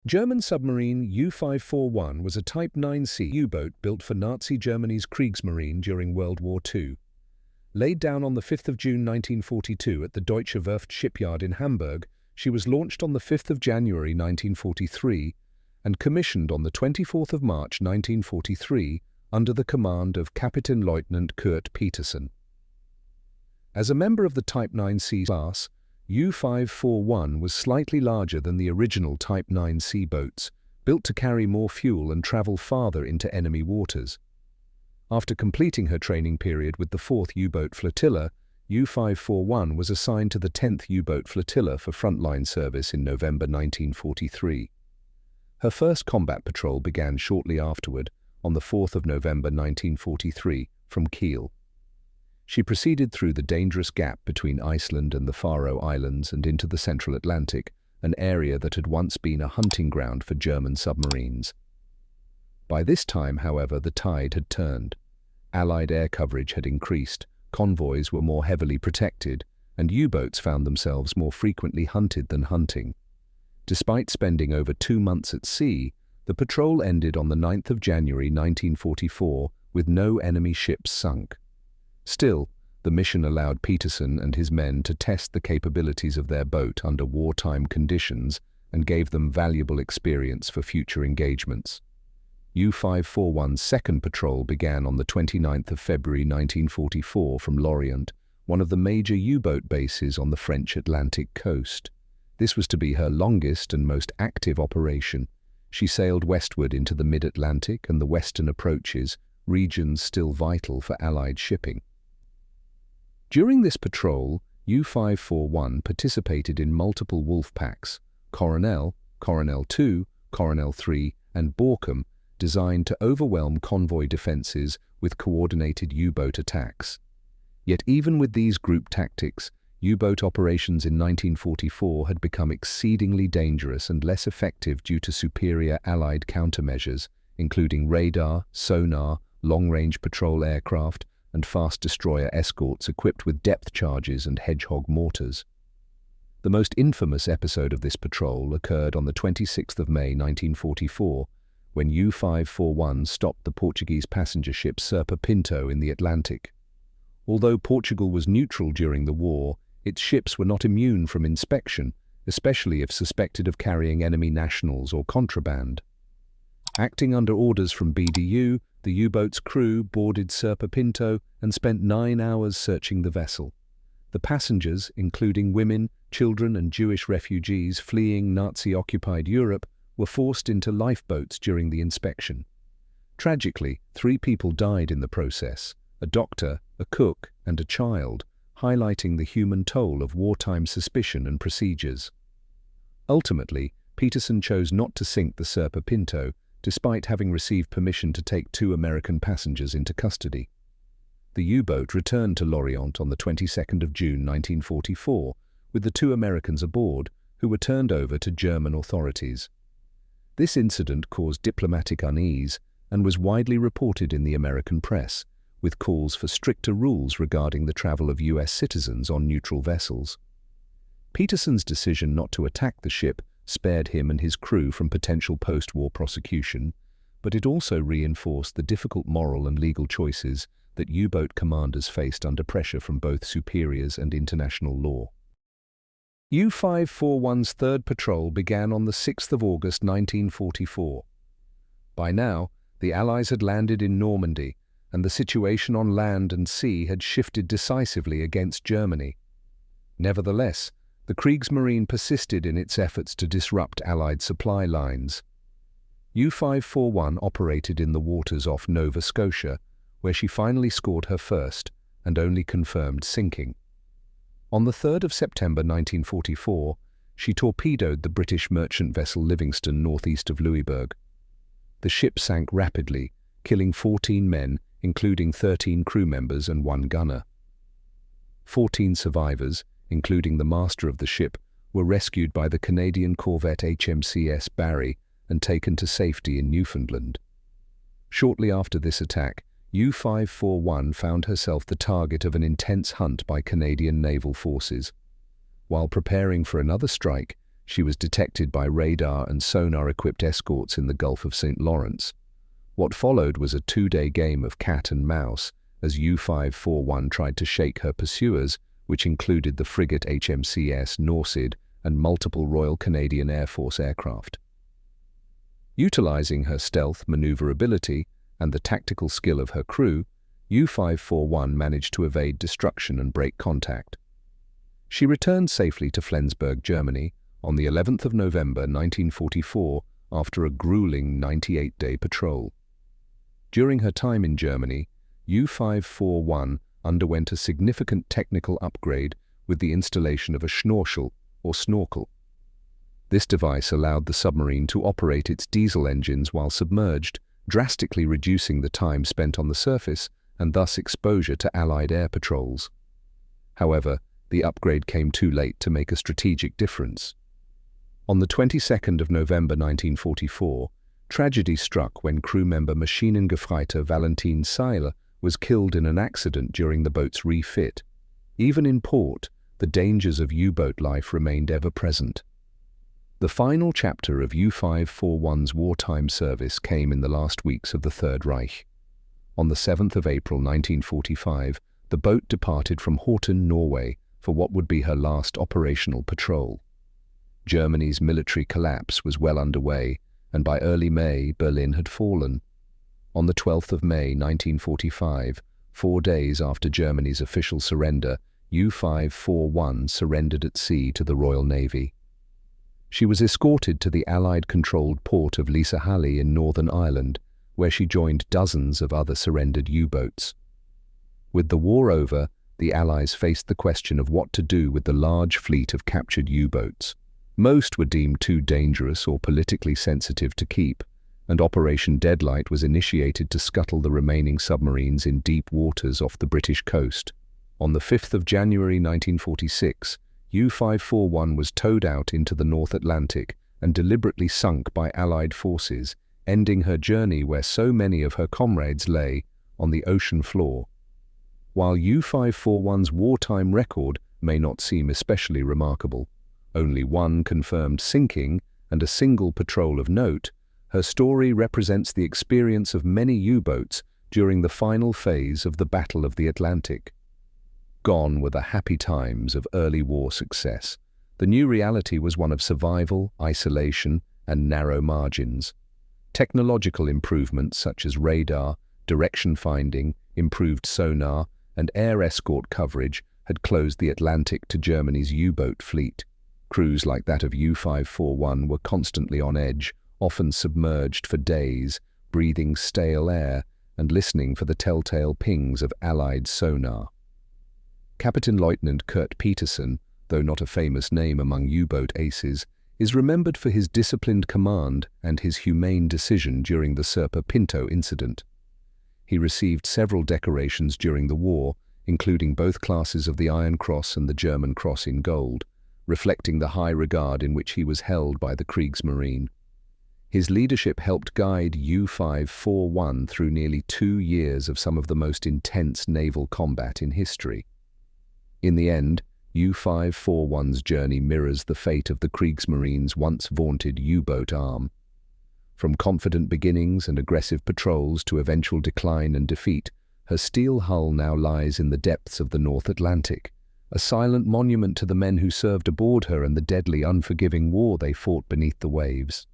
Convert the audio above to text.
German submarine U-541 was a Type 9C U-boat built for Nazi Germany's Kriegsmarine during World War II. Laid down on the 5th of June 1942 at the Deutsche Werft shipyard in Hamburg, she was launched on the 5th of January 1943 and commissioned on the 24th of March 1943 under the command of Kapitänleutnant Kurt Petersen. As a member of the Type 9C class, U-541 was slightly larger than the original Type 9C boats, built to carry more fuel and travel farther into enemy waters. After completing her training period with the 4th U-boat flotilla, U-541 was assigned to the 10th U-boat flotilla for frontline service in November 1943. Her first combat patrol began shortly afterward, on the 4th of November 1943, from Kiel. She proceeded through the dangerous gap between Iceland and the Faroe Islands and into the central Atlantic, an area that had once been a hunting ground for German submarines. By this time, however, the tide had turned. Allied air coverage had increased, convoys were more heavily protected, and U-boats found themselves more frequently hunted than hunting. Despite spending over 2 months at sea, the patrol ended on the 9th of January 1944 with no enemy ships sunk. Still, the mission allowed Petersen and his men to test the capabilities of their boat under wartime conditions and gave them valuable experience for future engagements. U-541's second patrol began on the 29th of February 1944 from Lorient, one of the major U-boat bases on the French Atlantic coast. This was to be her longest and most active operation. She sailed westward into the mid-Atlantic and the western approaches, regions still vital for Allied shipping. During this patrol, U-541 participated in multiple wolf packs, Coronel, Coronel II, Coronel III, and Borkum, designed to overwhelm convoy defenses with coordinated U-boat attacks. Yet even with these group tactics, U-boat operations in 1944 had become exceedingly dangerous and less effective due to superior Allied countermeasures, including radar, sonar, long-range patrol aircraft, and fast destroyer escorts equipped with depth charges and hedgehog mortars. The most infamous episode of this patrol occurred on the 26th of May 1944, when U-541 stopped the Portuguese passenger ship Serpa Pinto in the Atlantic. Although Portugal was neutral during the war, its ships were not immune from inspection, especially if suspected of carrying enemy nationals or contraband. Acting under orders from BDU, the U-boat's crew boarded Serpa Pinto and spent 9 hours searching the vessel. The passengers, including women, children and Jewish refugees fleeing Nazi-occupied Europe, were forced into lifeboats during the inspection. Tragically, 3 people died in the process, a doctor, a cook and a child, highlighting the human toll of wartime suspicion and procedures. Ultimately, Petersen chose not to sink the Serpa Pinto, despite having received permission to take 2 American passengers into custody. The U-boat returned to Lorient on the 22nd of June 1944, with the 2 Americans aboard, who were turned over to German authorities. This incident caused diplomatic unease and was widely reported in the American press, with calls for stricter rules regarding the travel of U.S. citizens on neutral vessels. Petersen's decision not to attack the ship spared him and his crew from potential post-war prosecution, but it also reinforced the difficult moral and legal choices that U-boat commanders faced under pressure from both superiors and international law. U-541's third patrol began on the 6th of August 1944. By now, the Allies had landed in Normandy, and the situation on land and sea had shifted decisively against Germany. Nevertheless, the Kriegsmarine persisted in its efforts to disrupt Allied supply lines. U-541 operated in the waters off Nova Scotia, where she finally scored her first and only confirmed sinking. On the 3rd of September 1944, she torpedoed the British merchant vessel Livingstone northeast of Louisbourg. The ship sank rapidly, killing 14 men, including 13 crew members and 1 gunner. 14 survivors, including the master of the ship, were rescued by the Canadian corvette HMCS Barry and taken to safety in Newfoundland. Shortly after this attack, U-541 found herself the target of an intense hunt by Canadian naval forces. While preparing for another strike, she was detected by radar and sonar-equipped escorts in the Gulf of St. Lawrence. What followed was a two-day game of cat and mouse as U-541 tried to shake her pursuers, which included the frigate HMCS Norcid and multiple Royal Canadian Air Force aircraft. Utilizing her stealth maneuverability and the tactical skill of her crew, U-541 managed to evade destruction and break contact. She returned safely to Flensburg, Germany, on the 11th of November 1944 after a grueling 98-day patrol. During her time in Germany, U-541 underwent a significant technical upgrade with the installation of a schnorchel or snorkel. This device allowed the submarine to operate its diesel engines while submerged, drastically reducing the time spent on the surface and thus exposure to Allied air patrols. However, the upgrade came too late to make a strategic difference. On the 22nd of November 1944, tragedy struck when crew member Maschinengefreiter Valentin Seiler was killed in an accident during the boat's refit. Even in port, the dangers of U-boat life remained ever present. The final chapter of U-541's wartime service came in the last weeks of the Third Reich. On the 7th of April 1945, the boat departed from Horten, Norway, for what would be her last operational patrol. Germany's military collapse was well underway, and by early May, Berlin had fallen. On the 12th of May 1945, 4 days after Germany's official surrender, U-541 surrendered at sea to the Royal Navy. She was escorted to the Allied-controlled port of Lisahalli in Northern Ireland, where she joined dozens of other surrendered U-boats. With the war over, the Allies faced the question of what to do with the large fleet of captured U-boats. Most were deemed too dangerous or politically sensitive to keep, and Operation Deadlight was initiated to scuttle the remaining submarines in deep waters off the British coast. On the 5th of January 1946, U-541 was towed out into the North Atlantic and deliberately sunk by Allied forces, ending her journey where so many of her comrades lay, on the ocean floor. While U-541's wartime record may not seem especially remarkable, only one confirmed sinking and a single patrol of note, her story represents the experience of many U-boats during the final phase of the Battle of the Atlantic. Gone were the happy times of early war success. The new reality was one of survival, isolation, and narrow margins. Technological improvements such as radar, direction finding, improved sonar, and air escort coverage had closed the Atlantic to Germany's U-boat fleet. Crews like that of U-541 were constantly on edge, often submerged for days, breathing stale air and listening for the telltale pings of Allied sonar. Captain Lieutenant Kurt Petersen, though not a famous name among U-boat aces, is remembered for his disciplined command and his humane decision during the Serpa Pinto incident. He received several decorations during the war, including both classes of the Iron Cross and the German Cross in Gold, reflecting the high regard in which he was held by the Kriegsmarine. His leadership helped guide U-541 through nearly 2 years of some of the most intense naval combat in history. In the end, U-541's journey mirrors the fate of the Kriegsmarine's once vaunted U-boat arm. From confident beginnings and aggressive patrols to eventual decline and defeat, her steel hull now lies in the depths of the North Atlantic, a silent monument to the men who served aboard her and the deadly, unforgiving war they fought beneath the waves.